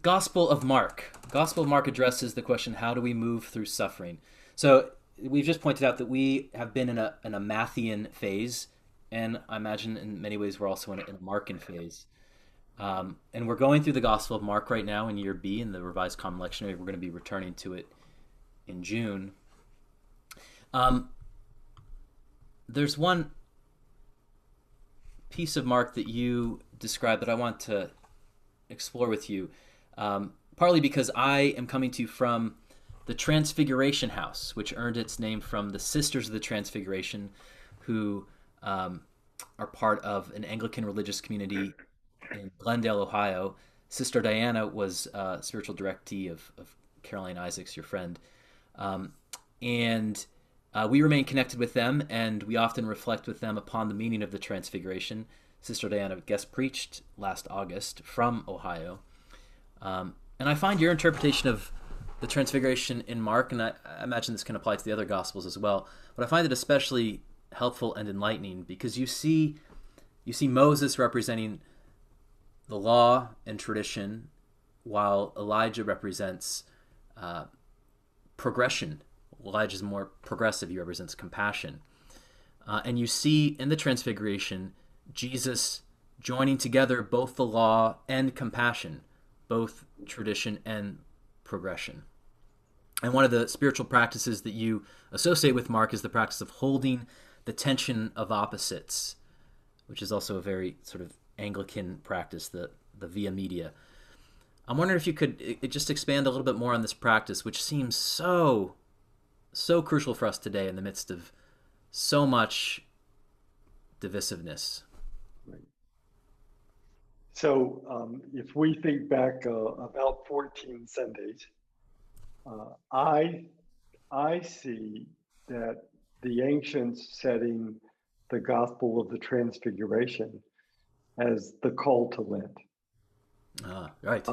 Gospel of Mark. Gospel of Mark addresses the question, how do we move through suffering? So we've just pointed out that we have been in a Matthean phase, and I imagine in many ways we're also in a Markan phase. And we're going through the Gospel of Mark right now in year B in the Revised Common Lectionary. We're going to be returning to it in June. There's one piece of Mark that you described that I want to explore with you, partly because I am coming to you from the Transfiguration House, which earned its name from the Sisters of the Transfiguration, who are part of an Anglican religious community in Glendale, Ohio. Sister Diana was spiritual directee of Caroline Isaacs, your friend. And we remain connected with them, and we often reflect with them upon the meaning of the Transfiguration. Sister Diana guest preached last August from Ohio. And I find your interpretation of the Transfiguration in Mark, and I imagine this can apply to the other Gospels as well, but I find it especially helpful and enlightening because you see Moses representing the law and tradition, while Elijah represents progression. Elijah's more progressive. He represents compassion. And you see in the Transfiguration Jesus joining together both the law and compassion, both tradition and progression. And one of the spiritual practices that you associate with Mark is the practice of holding the tension of opposites, which is also a very sort of Anglican practice, the Via Media. I'm wondering if you could just expand a little bit more on this practice, which seems so crucial for us today in the midst of so much divisiveness. Right. So if we think back about 14 Sundays, I see that the ancients setting the gospel of the Transfiguration as the call to Lent. Right.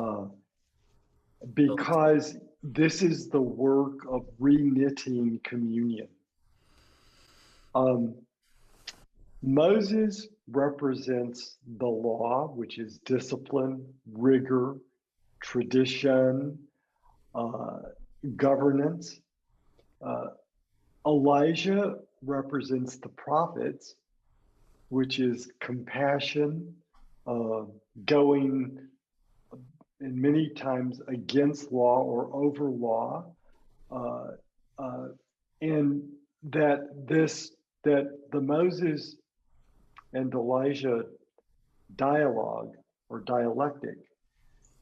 Because this is the work of reknitting communion. Moses represents the law, which is discipline, rigor, tradition, governance. Elijah represents the prophets, which is compassion, going in many times against law or over law, and that the Moses and Elijah dialogue or dialectic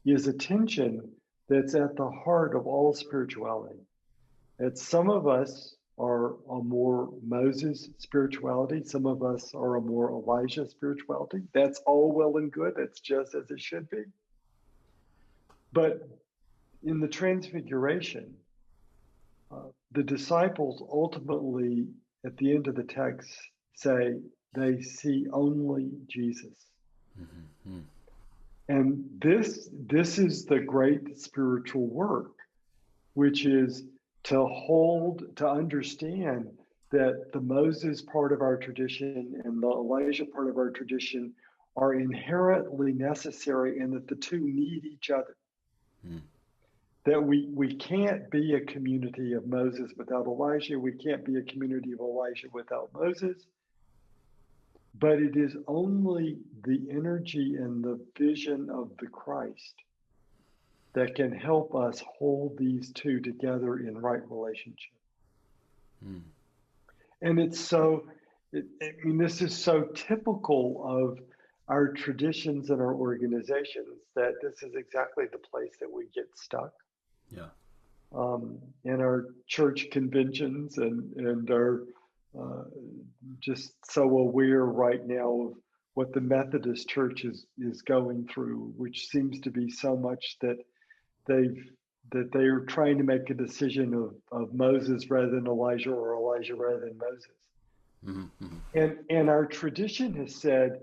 is a tension that's at the heart of all spirituality. That some of us are a more Moses spirituality, some of us are a more Elijah spirituality. That's all well and good. That's just as it should be. But in the Transfiguration, the disciples ultimately, at the end of the text, say they see only Jesus. Mm-hmm. And this is the great spiritual work, which is to understand that the Moses part of our tradition and the Elijah part of our tradition are inherently necessary and that the two need each other. Mm. That we can't be a community of Moses without Elijah. We can't be a community of Elijah without Moses. But it is only the energy and the vision of the Christ that can help us hold these two together in right relationship. Mm. And it's this is so typical of our traditions and our organizations that this is exactly the place that we get stuck. Yeah. In our church conventions and our just so aware right now of what the Methodist Church is going through, which seems to be so much that they are trying to make a decision of Moses rather than Elijah or Elijah rather than Moses. Mm-hmm. And our tradition has said,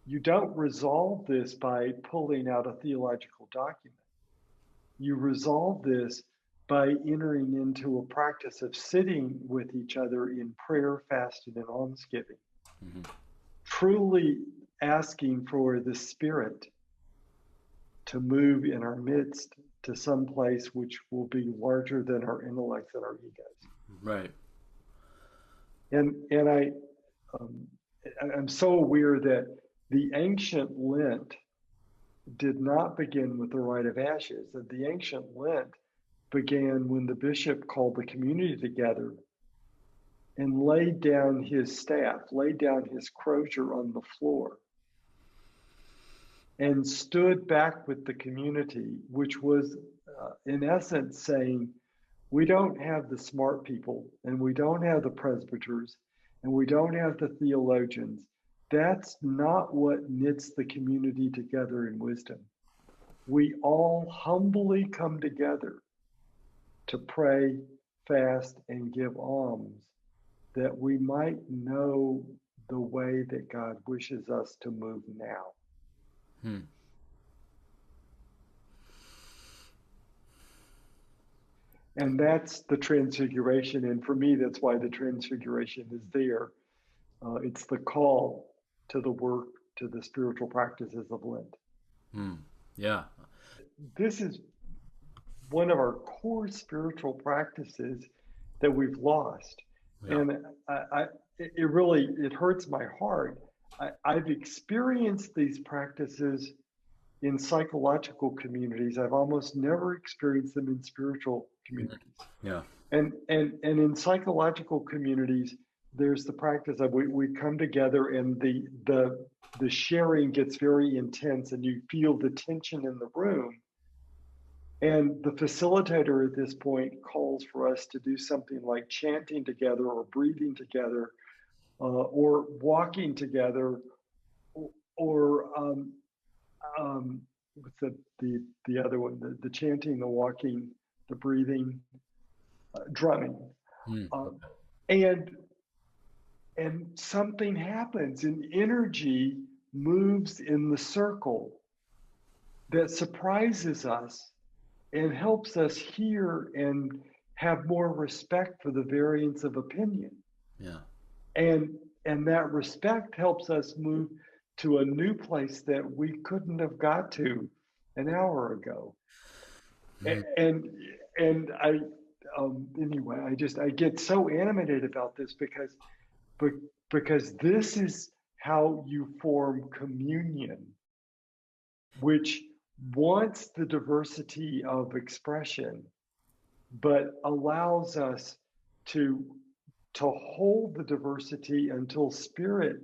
you don't resolve this by pulling out a theological document. You resolve this by entering into a practice of sitting with each other in prayer, fasting, and almsgiving. Mm-hmm. Truly asking for the Spirit to move in our midst to some place which will be larger than our intellects and our egos. Right. And um, I'm so aware that the ancient Lent did not begin with the rite of ashes. That the ancient Lent began when the bishop called the community together and laid down his staff, laid down his crozier on the floor, and stood back with the community, which was, in essence, saying, we don't have the smart people, and we don't have the presbyters, and we don't have the theologians. That's not what knits the community together in wisdom. We all humbly come together to pray, fast, and give alms, that we might know the way that God wishes us to move now. Hmm. And that's the Transfiguration. And for me, that's why the Transfiguration is there. It's the call to the work, to the spiritual practices of Lent. Hmm. Yeah. This is one of our core spiritual practices that we've lost. Yeah. And it really, it hurts my heart. I've experienced these practices in psychological communities. I've almost never experienced them in spiritual communities. Yeah. And in psychological communities, there's the practice of we come together and the sharing gets very intense and you feel the tension in the room. And the facilitator at this point calls for us to do something like chanting together or breathing together or walking together or what's the other one, the chanting, the walking, the breathing, drumming. Hmm. Uh, and and something happens, and energy moves in the circle that surprises us and helps us hear and have more respect for the variance of opinion. Yeah. And and that respect helps us move to a new place that we couldn't have got to an hour ago. Hmm. And and I anyway, I get so animated about this because this is how you form communion, which wants the diversity of expression, but allows us to to hold the diversity until spirit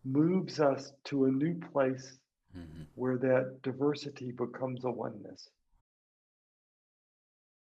moves us to a new place Hmm. where that diversity becomes a oneness.